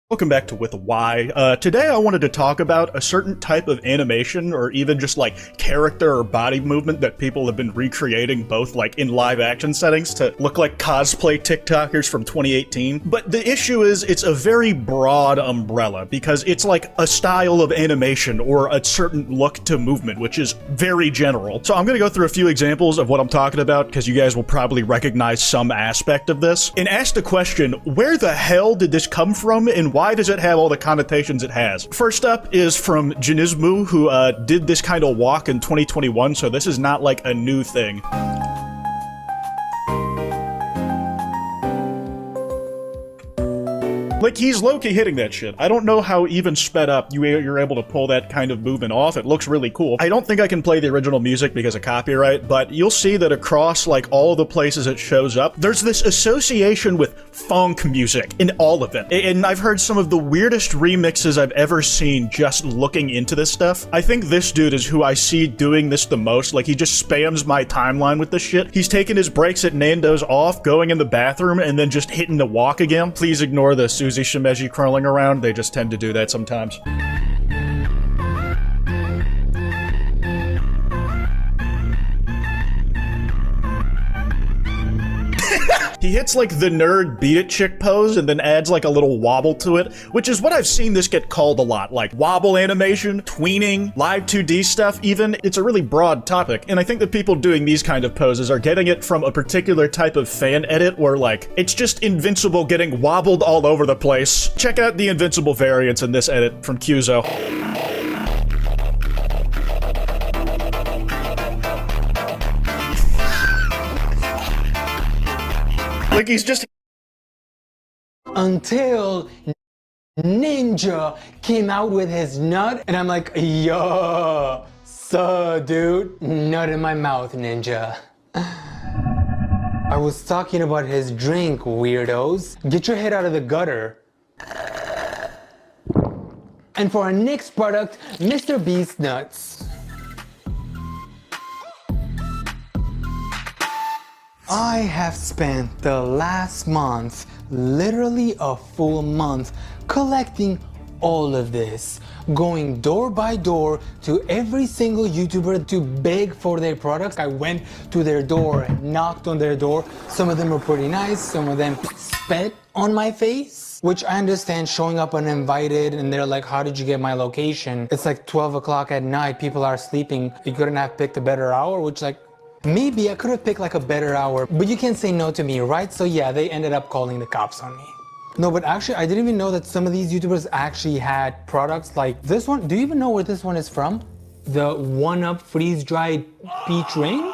Welcome back to With a Y. Today I wanted to talk about a certain type of animation or even just like character or body movement that people have been recreating both like in live action settings to look like cosplay TikTokers from 2018. But the issue is it's a very broad umbrella because it's like a style of animation or a certain look to movement, which is very general. So I'm going to go through a few examples of what I'm talking about because you guys will probably recognize some aspect of this and ask the question, where the hell did this come from and why does it have all the connotations it has? First up is from Janismu, who did this kind of walk in 2021, so this is not like a new thing. Like, he's low-key hitting that shit. I don't know how even sped up you're able to pull that kind of movement off. It looks really cool. I don't think I can play the original music because of copyright, but you'll see that across, like, all the places it shows up, there's this association with funk music in all of it. And I've heard some of the weirdest remixes I've ever seen just looking into this stuff. I think this dude is who I see doing this the most. Like, he just spams my timeline with this shit. He's taking his breaks at Nando's off, going in the bathroom, and then just hitting the walk again. Please ignore the Susie Shimeji curling around. They just tend to do that sometimes. He hits like the nerd beat it chick pose and then adds like a little wobble to it, which is what I've seen this get called a lot, like wobble animation, tweening, live 2D stuff even. It's a really broad topic, and I think the people doing these kind of poses are getting it from a particular type of fan edit where like, it's just Invincible getting wobbled all over the place. Check out the Invincible variants in this edit from Kyuzo. Like he's just until Ninja came out with his nut, and I'm like, yo, so dude, nut in my mouth, Ninja. I was talking about his drink, weirdos. Get your head out of the gutter. And for our next product, Mr. Beast Nuts. I have spent the last month, literally a full month, collecting all of this, going door by door to every single YouTuber to beg for their products. I went to their door, knocked on their door. Some of them were pretty nice, some of them spat on my face, which I understand, showing up uninvited and they're like, how did you get my location? It's like 12 o'clock at night, people are sleeping. You couldn't have picked a better hour, which like, maybe I could have picked like a better hour, but you can't say no to me, right? So yeah, they ended up calling the cops on me. No, but actually, I didn't even know that some of these YouTubers actually had products like this one. Do you even know where this one is from? The 1UP freeze-dried peach rings?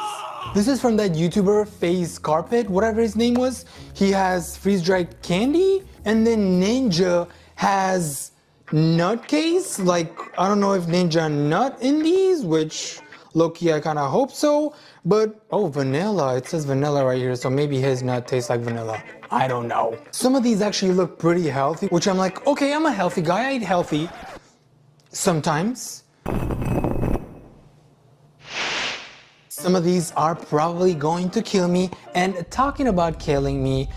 This is from that YouTuber, Face Carpet, whatever his name was. He has freeze-dried candy, and then Ninja has nutcase. Like, I don't know if Ninja nut in these, which low-key I kind of hope so. But, oh, vanilla. It says vanilla right here, so maybe his nut tastes like vanilla. I don't know. Some of these actually look pretty healthy, which I'm like, okay, I'm a healthy guy. I eat healthy sometimes. Some of these are probably going to kill me. And talking about killing me,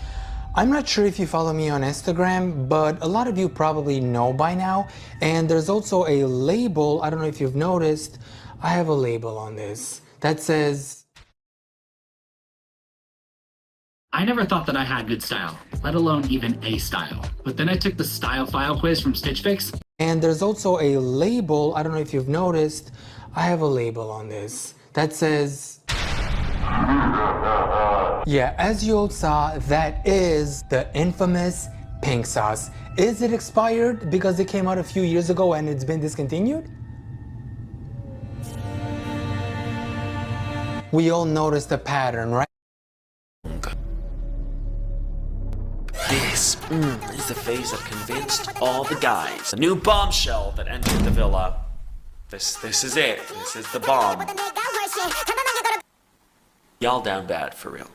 I'm not sure if you follow me on Instagram, but a lot of you probably know by now. And there's also a label, I don't know if you've noticed, I have a label on this that says, I never thought that I had good style, let alone even a style. But then I took the style file quiz from Stitch Fix. And there's also a label, I don't know if you've noticed, I have a label on this that says, yeah, as you all saw, that is the infamous pink sauce. Is it expired because it came out a few years ago and it's been discontinued? We all noticed the pattern, right? This is the face that convinced all the guys. The new bombshell that entered the villa. This is it. This is the bomb. Y'all down bad, for real.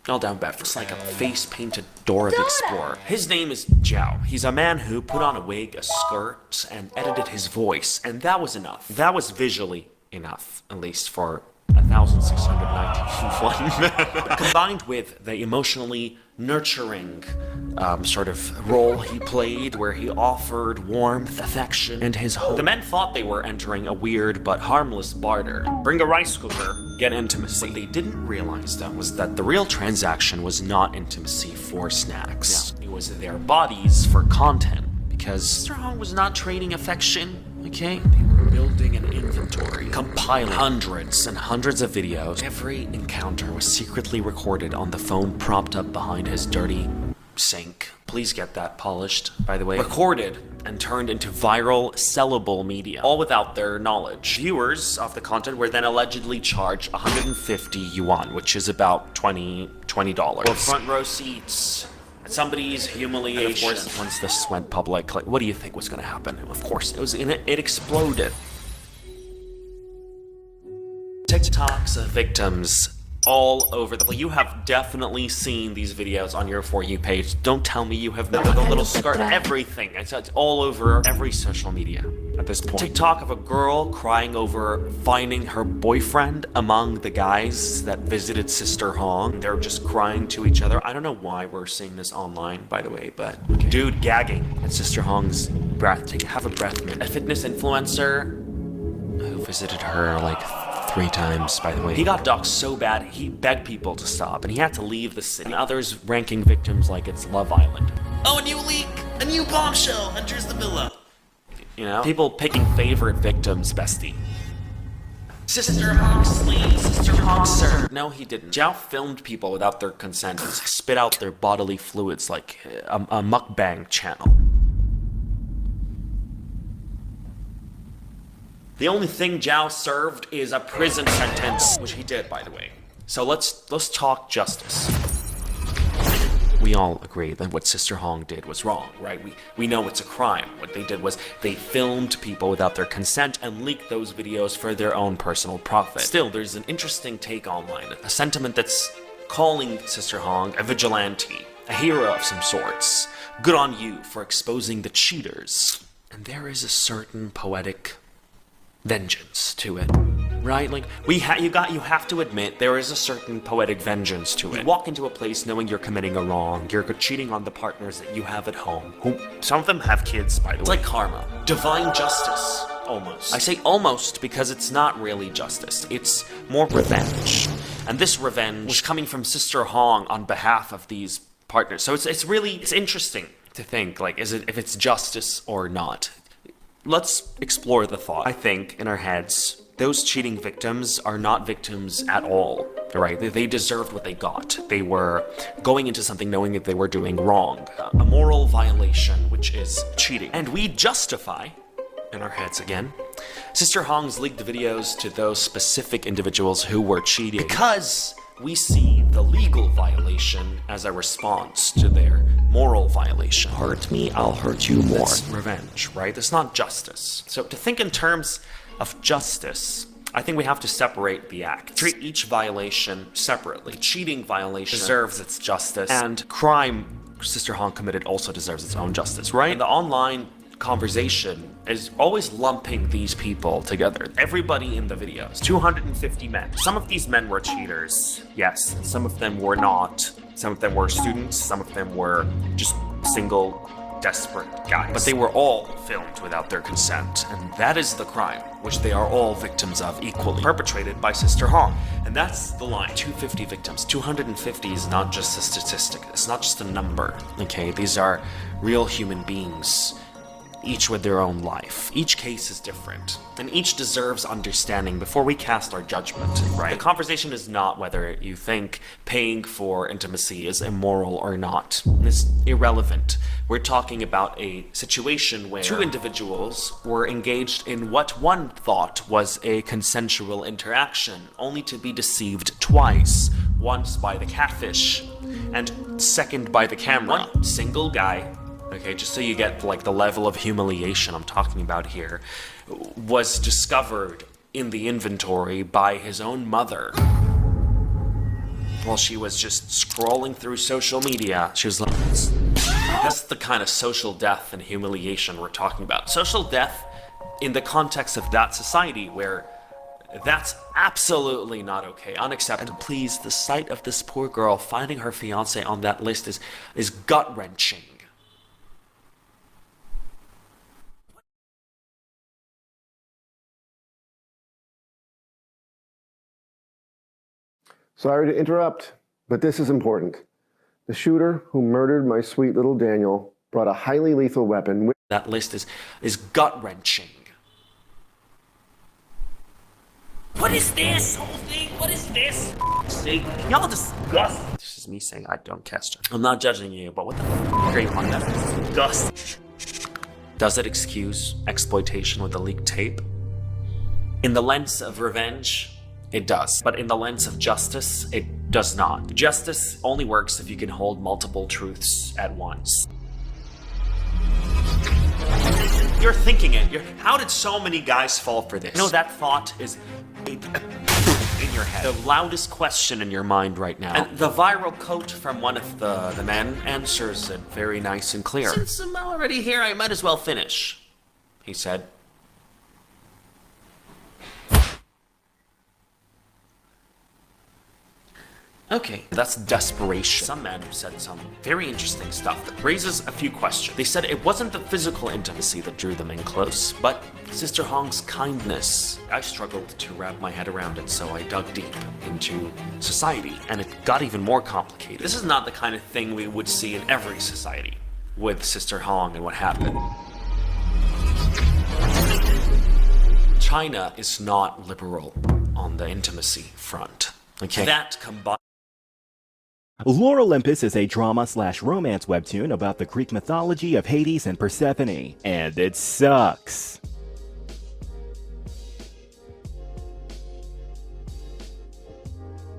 Y'all down bad. It's like a face-painted Dora the Explorer. His name is Zhao. He's a man who put on a wig, a skirt, and edited his voice. And that was enough. That was visually enough, at least for 1,691. Combined with the emotionally nurturing sort of role he played, where he offered warmth, affection, and his hope. The men thought they were entering a weird but harmless barter. Bring a rice cooker, get intimacy. What they didn't realize, though, was that the real transaction was not intimacy for snacks. No, it was their bodies for content. Because Mr. Hong was not trading affection, okay? They were building an inventory, compiling hundreds and hundreds of videos. Every encounter was secretly recorded on the phone propped up behind his dirty sink. Please get that polished, by the way. Recorded and turned into viral, sellable media, all without their knowledge. Viewers of the content were then allegedly charged 150 yuan, which is about $20 for front row seats. Somebody's humiliation. And of course, once this went public, like, what do you think was going to happen? Of course, it exploded. TikToks of victims all over the place. You have definitely seen these videos on your For You page. Don't tell me you have not. The little skirt, everything. It's all over every social media at this point. TikTok of a girl crying over finding her boyfriend among the guys that visited Sister Hong. They're just crying to each other. I don't know why we're seeing this online, by the way, but dude gagging at Sister Hong's breath. Have a breath mint. A fitness influencer who visited her like 3 times, by the way. He got doxxed so bad, he begged people to stop, and he had to leave the city. And others ranking victims like it's Love Island. Oh, a new leak! A new bombshell enters the villa! You know? People picking favorite victims, bestie. Sister Hawksley, Sister Hawkser. No, he didn't. Zhao filmed people without their consent and spit out their bodily fluids like a mukbang channel. The only thing Zhao served is a prison sentence, which he did, by the way. So let's talk justice. We all agree that what Sister Hong did was wrong, right? We know it's a crime. What they did was they filmed people without their consent and leaked those videos for their own personal profit. Still, there's an interesting take online, a sentiment that's calling Sister Hong a vigilante, a hero of some sorts. Good on you for exposing the cheaters. And there is a certain poetic vengeance to it, right? Like you have to admit there is a certain poetic vengeance to it. You walk into a place knowing you're committing a wrong, you're cheating on the partners that you have at home, who some of them have kids, by the way. It's like karma, divine justice, almost. I say almost because it's not really justice, it's more revenge. And this revenge was coming from Sister Hong on behalf of these partners. So it's interesting to think, like, if it's justice or not. Let's explore the thought. I think, in our heads, those cheating victims are not victims at all, right? They deserved what they got. They were going into something knowing that they were doing wrong. A moral violation, which is cheating. And we justify, in our heads again, Sister Hong's leaked videos to those specific individuals who were cheating because we see the legal violation as a response to their moral violation. Hurt me, I'll hurt you more. That's revenge, right? It's not justice. So to think in terms of justice, I think we have to separate the acts. Treat each violation separately. The cheating violation deserves its justice, and crime Sister Hong committed also deserves its own justice, right? And the online conversation is always lumping these people together. Everybody in the videos, 250 men. Some of these men were cheaters, yes. Some of them were not. Some of them were students. Some of them were just single, desperate guys. But they were all filmed without their consent, and that is the crime, which they are all victims of equally, perpetrated by Sister Hong. And that's the line. 250 victims. 250 is not just a statistic. It's not just a number, okay? These are real human beings, each with their own life. Each case is different, and each deserves understanding before we cast our judgment, right? The conversation is not whether you think paying for intimacy is immoral or not. It's irrelevant. We're talking about a situation where 2 individuals were engaged in what one thought was a consensual interaction, only to be deceived twice. Once by the catfish, and second by the camera. One single guy, okay, just so you get like the level of humiliation I'm talking about here, was discovered in the inventory by his own mother while she was just scrolling through social media. She was like, that's the kind of social death and humiliation we're talking about. Social death in the context of that society where That's absolutely not okay. Unacceptable. And please, the sight of this poor girl finding her fiancé on that list is gut-wrenching. Sorry to interrupt, but this is important. The shooter who murdered my sweet little Daniel brought a highly lethal weapon with That list is gut-wrenching. What is this whole thing? What is this? Y'all disgust. This is me saying I don't catch it. I'm not judging you, but what the f*** are you on? That's disgusting. Does it excuse exploitation with the leaked tape? In the lens of revenge, it does. But in the lens of justice, it does not. Justice only works if you can hold multiple truths at once. You're thinking it. How did so many guys fall for this? You know, that thought is in your head. The loudest question in your mind right now. And the viral quote from one of the men answers it very nice and clear. Since I'm already here, I might as well finish, he said. Okay, that's desperation. Some men said some very interesting stuff that raises a few questions. They said it wasn't the physical intimacy that drew them in close, but Sister Hong's kindness. I struggled to wrap my head around it, so I dug deep into society, and it got even more complicated. This is not the kind of thing we would see in every society with Sister Hong and what happened. China is not liberal on the intimacy front. Okay, that combined. Lore Olympus is a drama/romance webtoon about the Greek mythology of Hades and Persephone, and it sucks.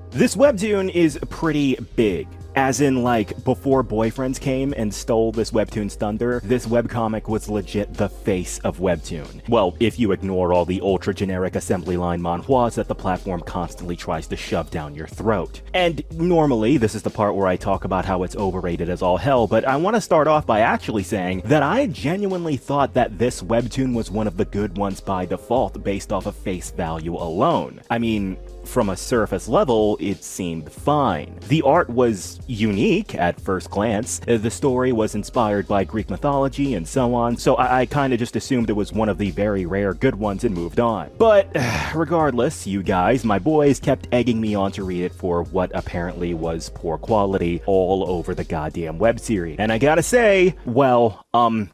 This webtoon is pretty big. As in, like, before boyfriends came and stole this webtoon's thunder, this webcomic was legit the face of webtoon. Well, if you ignore all the ultra-generic assembly line manhwas that the platform constantly tries to shove down your throat. And normally, this is the part where I talk about how it's overrated as all hell, but I want to start off by actually saying that I genuinely thought that this webtoon was one of the good ones by default based off of face value alone. I mean, from a surface level, it seemed fine. The art was unique at first glance, the story was inspired by Greek mythology and so on, so I kinda just assumed it was one of the very rare good ones and moved on. But regardless, you guys, my boys, kept egging me on to read it for what apparently was poor quality all over the goddamn web series. And I gotta say, well,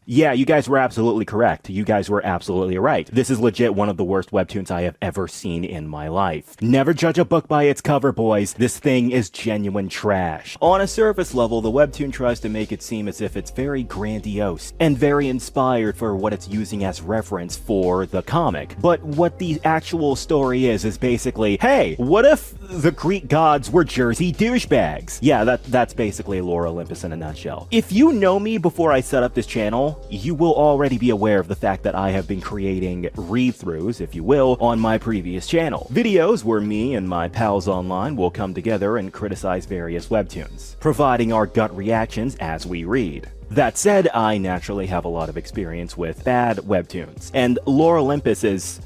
yeah, you guys were absolutely correct. You guys were absolutely right. This is legit one of the worst webtoons I have ever seen in my life. Never judge a book by its cover, boys. This thing is genuine trash. On a surface level, the webtoon tries to make it seem as if it's very grandiose and very inspired for what it's using as reference for the comic. But what the actual story is basically, hey, what if the Greek gods were Jersey douchebags? Yeah, that's basically Lore Olympus in a nutshell. If you know me before I set up this channel, you will already be aware of the fact that I have been creating read-throughs, if you will, on my previous channel. Videos where me and my pals online will come together and criticize various webtoons, providing our gut reactions as we read. That said, I naturally have a lot of experience with bad webtoons, and Lore Olympus is,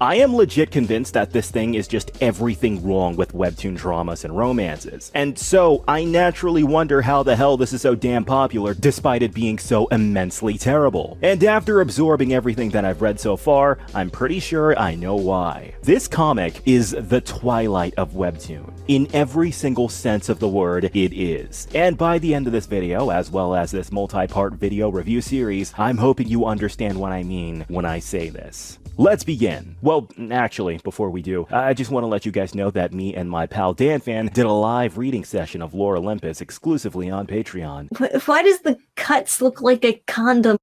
I am legit convinced that this thing is just everything wrong with webtoon dramas and romances. And so, I naturally wonder how the hell this is so damn popular despite it being so immensely terrible. And after absorbing everything that I've read so far, I'm pretty sure I know why. This comic is the twilight of webtoon. In every single sense of the word, it is. And by the end of this video, as well as this multi-part video review series, I'm hoping you understand what I mean when I say this. Let's begin. Well, actually, before we do, I just want to let you guys know that me and my pal DanFan did a live reading session of Lore Olympus exclusively on Patreon. Why does the cuts look like a condom?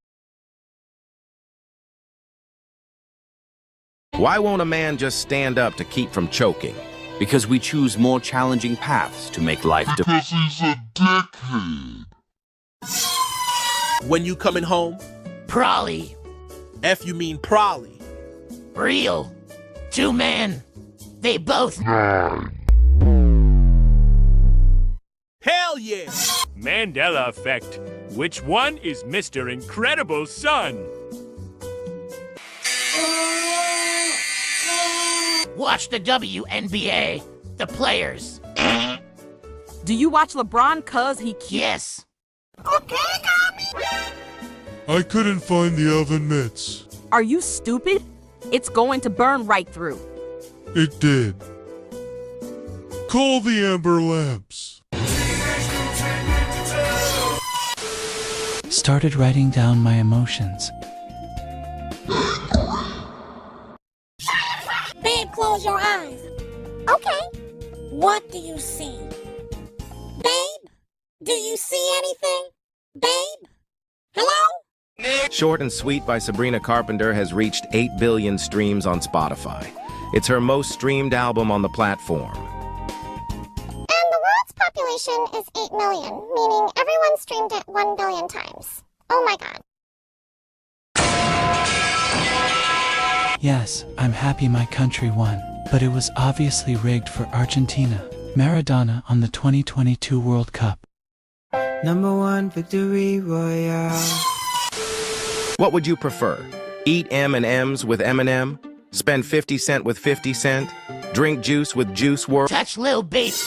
Why won't a man just stand up to keep from choking? Because we choose more challenging paths to make life Because he's a dickhead. When you coming home? Prolly. F you mean Prolly. Real. 2 men. They both. Nine. Hell yeah! Mandela effect. Which one is Mr. Incredible Son? watch the WNBA. The players. Do you watch LeBron cuz he cute? Yes. I couldn't find the oven mitts. Are you stupid? It's going to burn right through. It did. Call the amber lamps. Started writing down my emotions. Babe, close your eyes. Okay. What do you see? Babe? Do you see anything? Babe? Hello? Short and Sweet by Sabrina Carpenter has reached 8 billion streams on Spotify. It's her most streamed album on the platform. And the world's population is 8 million, meaning everyone streamed it 1 billion times. Oh my god. Yes, I'm happy my country won, but it was obviously rigged for Argentina. Maradona on the 2022 World Cup. #1 Victory Royale. What would you prefer? Eat M&Ms with M&M? Spend 50 cent with 50 cent? Drink juice with Juice WRLD? Touch Lil Baby.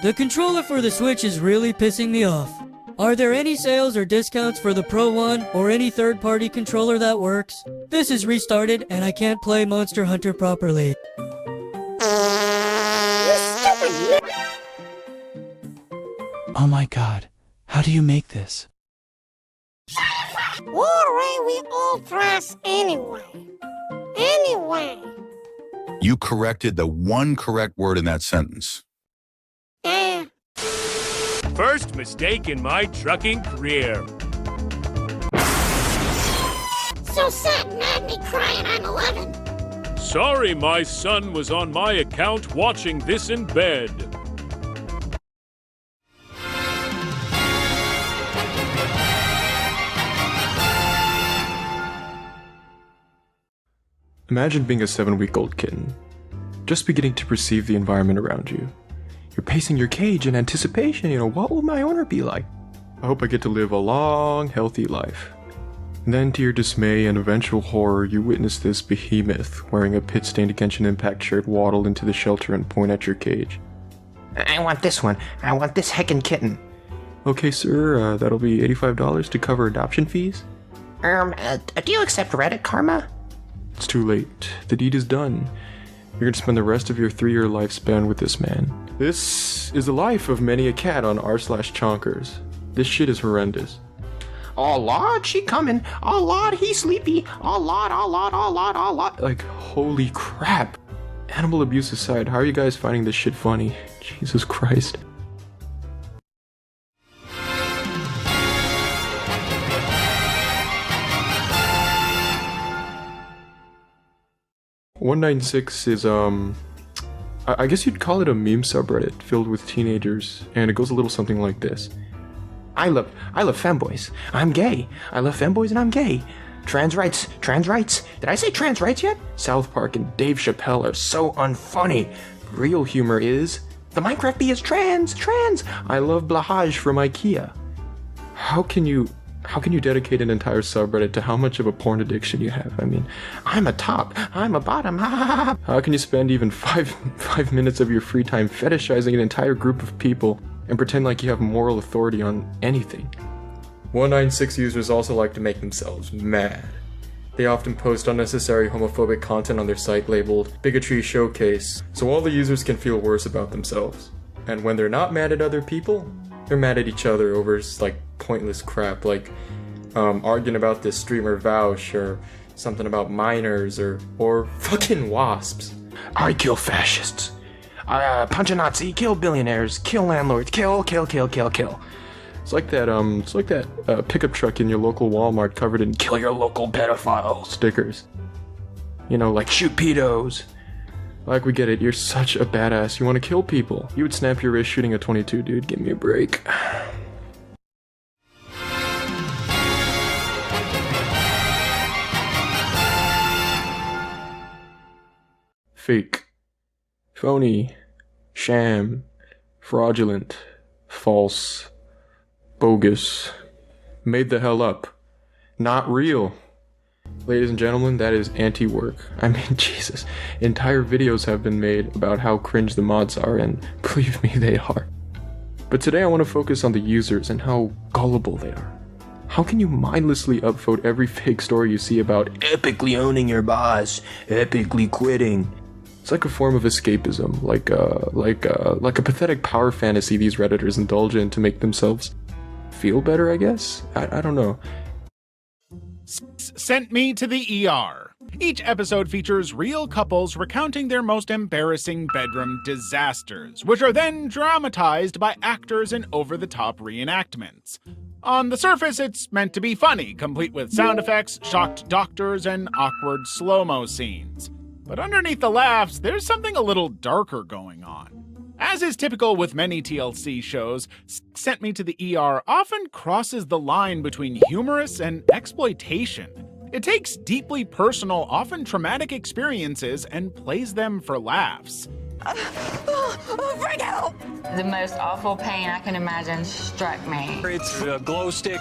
The controller for the Switch is really pissing me off. Are there any sales or discounts for the Pro 1 or any third-party controller that works? This is restarted and I can't play Monster Hunter properly. Oh my god, how do you make this? What are we all trash anyway? Anyway. You corrected the one correct word in that sentence. First mistake in my trucking career. So sad, made me cry and I'm 11. Sorry, my son was on my account watching this in bed. Imagine being a 7-week-old kitten, just beginning to perceive the environment around you. You're pacing your cage in anticipation, what will my owner be like? I hope I get to live a long, healthy life. And then to your dismay and eventual horror, you witness this behemoth wearing a pit-stained Genshin Impact shirt waddle into the shelter and point at your cage. I want this one. I want this heckin' kitten. Okay, sir, that'll be $85 to cover adoption fees? Do you accept Reddit karma? It's too late. The deed is done. You're gonna spend the rest of your 3-year lifespan with this man. This is the life of many a cat on r/chonkers. This shit is horrendous. Oh Lord, she coming. Oh Lord, he sleepy. Oh Lord, oh Lord, oh Lord, oh Lord. Like, holy crap. Animal abuse aside, how are you guys finding this shit funny? Jesus Christ. .196 is, I guess you'd call it a meme subreddit filled with teenagers, and it goes a little something like this. I love femboys. I'm gay. I love femboys and I'm gay. Trans rights. Did I say trans rights yet? South Park and Dave Chappelle are so unfunny. Real humor is, the Minecraft bee is trans. I love Blahage from IKEA. How can you dedicate an entire subreddit to how much of a porn addiction you have? I mean, I'm a top, I'm a bottom, How can you spend even five minutes of your free time fetishizing an entire group of people and pretend like you have moral authority on anything? 196 users also like to make themselves mad. They often post unnecessary homophobic content on their site labeled Bigotry Showcase, so all the users can feel worse about themselves. And when they're not mad at other people, they're mad at each other over like pointless crap, like arguing about this streamer Vouch, or something about minors, or fucking wasps. I kill fascists. Punch a Nazi, kill billionaires, kill landlords, kill. It's like that pickup truck in your local Walmart covered in "kill your local pedophile" stickers. Like shoot pedos. Like, we get it, you're such a badass, you want to kill people. You would snap your wrist shooting a 22, dude, give me a break. Fake. Phony. Sham. Fraudulent. False. Bogus. Made the hell up. Not real. Ladies and gentlemen, that is anti-work. I mean, Jesus. Entire videos have been made about how cringe the mods are, and believe me, they are. But today I want to focus on the users and how gullible they are. How can you mindlessly upvote every fake story you see about epically owning your boss, epically quitting? It's like a form of escapism, like a pathetic power fantasy these Redditors indulge in to make themselves feel better, I guess? I don't know. Sent me to the ER. Each episode features real couples recounting their most embarrassing bedroom disasters, which are then dramatized by actors in over-the-top reenactments. On the surface, it's meant to be funny, complete with sound effects, shocked doctors, and awkward slow-mo scenes. But underneath the laughs, there's something a little darker going on. As is typical with many TLC shows, Sent Me to the ER often crosses the line between humorous and exploitation. It takes deeply personal, often traumatic experiences and plays them for laughs. Freak out! The most awful pain I can imagine struck me. It's a glow stick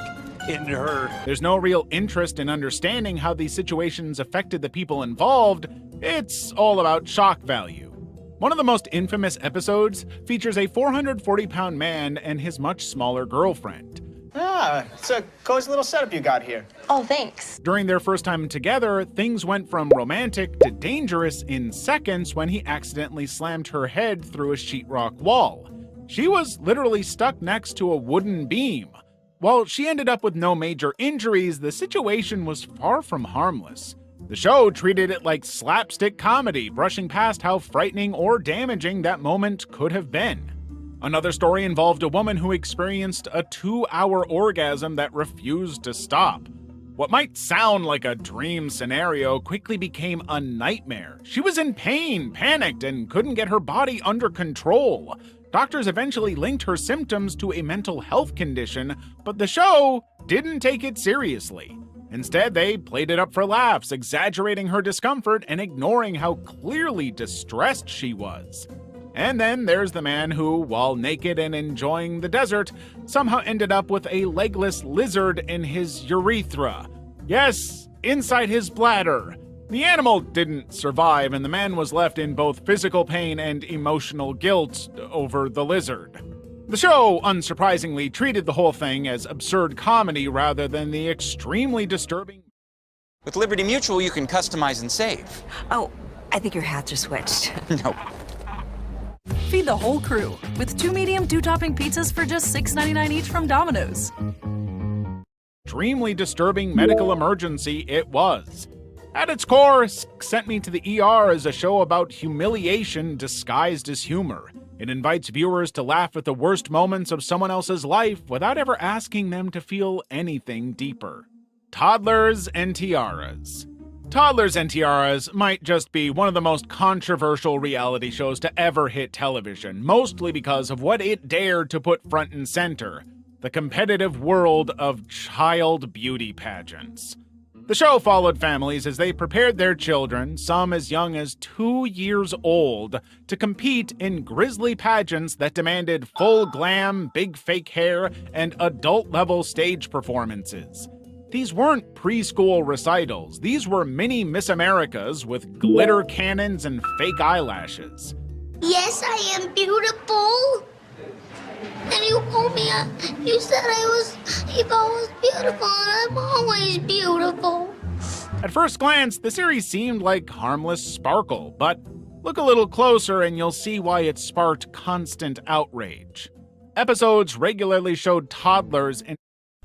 in her. There's no real interest in understanding how these situations affected the people involved. It's all about shock value. One of the most infamous episodes features a 440-pound man and his much smaller girlfriend. Ah, it's a cozy little setup you got here. Oh, thanks. During their first time together, things went from romantic to dangerous in seconds when he accidentally slammed her head through a sheetrock wall. She was literally stuck next to a wooden beam. While she ended up with no major injuries, the situation was far from harmless. The show treated it like slapstick comedy, brushing past how frightening or damaging that moment could have been. Another story involved a woman who experienced a 2-hour orgasm that refused to stop. What might sound like a dream scenario quickly became a nightmare. She was in pain, panicked, and couldn't get her body under control. Doctors eventually linked her symptoms to a mental health condition, but the show didn't take it seriously. Instead, they played it up for laughs, exaggerating her discomfort and ignoring how clearly distressed she was. And then there's the man who, while naked and enjoying the desert, somehow ended up with a legless lizard in his urethra. Yes, inside his bladder. The animal didn't survive, and the man was left in both physical pain and emotional guilt over the lizard. The show, unsurprisingly, treated the whole thing as absurd comedy rather than the extremely disturbing. With Liberty Mutual, you can customize and save. Oh, I think your hats are switched. Nope. Feed the whole crew with 2 medium 2-topping pizzas for just $6.99 each from Domino's. Extremely disturbing medical emergency it was. At its core, Sent Me to the ER is a show about humiliation disguised as humor. It invites viewers to laugh at the worst moments of someone else's life without ever asking them to feel anything deeper. Toddlers and Tiaras. Toddlers and Tiaras might just be one of the most controversial reality shows to ever hit television, mostly because of what it dared to put front and center: the competitive world of child beauty pageants. The show followed families as they prepared their children, some as young as 2 years old, to compete in grisly pageants that demanded full glam, big fake hair, and adult-level stage performances. These weren't preschool recitals. These were mini Miss Americas with glitter cannons and fake eyelashes. Yes, I am beautiful. And you told me, you said you've always beautiful, and I'm always beautiful. At first glance, the series seemed like harmless sparkle, but look a little closer and you'll see why it sparked constant outrage. Episodes regularly showed toddlers and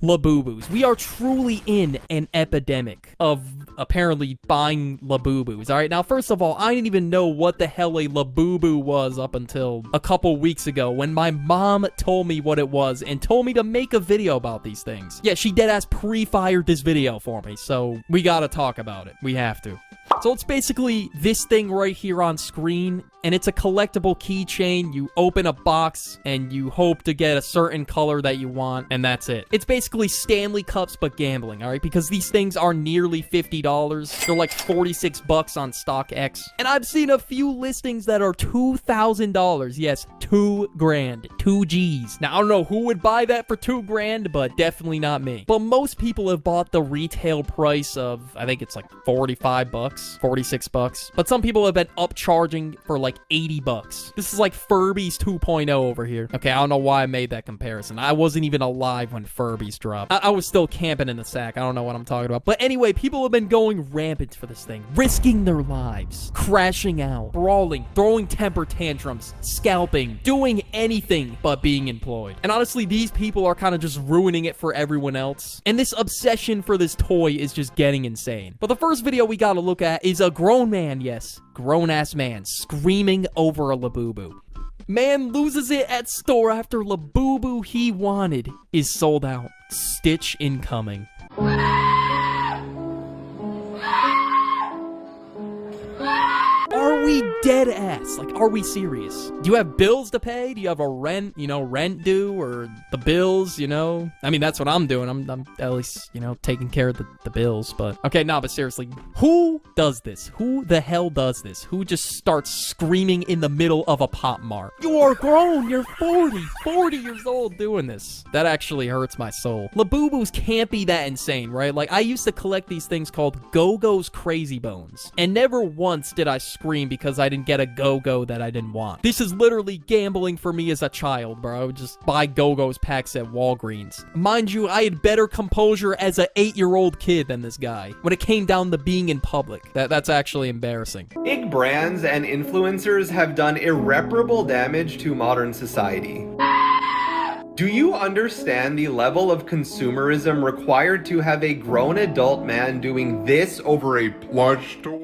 Labubu's. We are truly in an epidemic of apparently buying Labubu's. Alright, now first of all, I didn't even know what the hell a Labubu was up until a couple weeks ago when my mom told me what it was and told me to make a video about these things. Yeah, she deadass pre-fired this video for me, so we gotta talk about it. We have to. So it's basically this thing right here on screen, and it's a collectible keychain. You open a box, and you hope to get a certain color that you want, and that's it. It's basically Stanley Cups, but gambling, alright? Because these things are nearly $50. They're like 46 bucks on StockX. And I've seen a few listings that are $2,000. Yes, 2 grand. 2 G's. Now, I don't know who would buy that for 2 grand, but definitely not me. But most people have bought the retail price of, I think it's like 45 bucks, 46 bucks. But some people have been upcharging for like 80 bucks. This is like Furby's 2.0 over here. Okay, I don't know why I made that comparison. I wasn't even alive when Furby's dropped. I was still camping in the sack. I don't know what I'm talking about. But anyway, people have been going rampant for this thing, risking their lives, crashing out, brawling, throwing temper tantrums, scalping, doing anything but being employed. And honestly, these people are kind of just ruining it for everyone else. And this obsession for this toy is just getting insane. But the first video we gotta look at is a grown man, yes, grown-ass man, screaming over a Labubu. Man loses it at store after Labubu he wanted is sold out. Stitch incoming. Are we dead ass? Like, are we serious? Do you have bills to pay? Do you have a rent due, or the bills, I mean, that's what I'm doing. I'm at least, taking care of the bills, but... Okay, no, but seriously, who does this? Who the hell does this? Who just starts screaming in the middle of a Pop Mart? You are grown! You're 40 years old doing this. That actually hurts my soul. Labubus can't be that insane, right? Like, I used to collect these things called Go-Go's Crazy Bones, and never once did I scream because I didn't get a Go-Go that I didn't want. This is literally gambling for me as a child, bro. I would just buy Go-Go's packs at Walgreens. Mind you, I had better composure as an 8-year-old kid than this guy when it came down to being in public. That's actually embarrassing. Big brands and influencers have done irreparable damage to modern society. Do you understand the level of consumerism required to have a grown adult man doing this over a plush toy?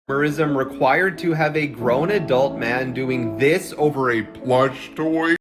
Consumerism required to have a grown adult man doing this over a plush toy?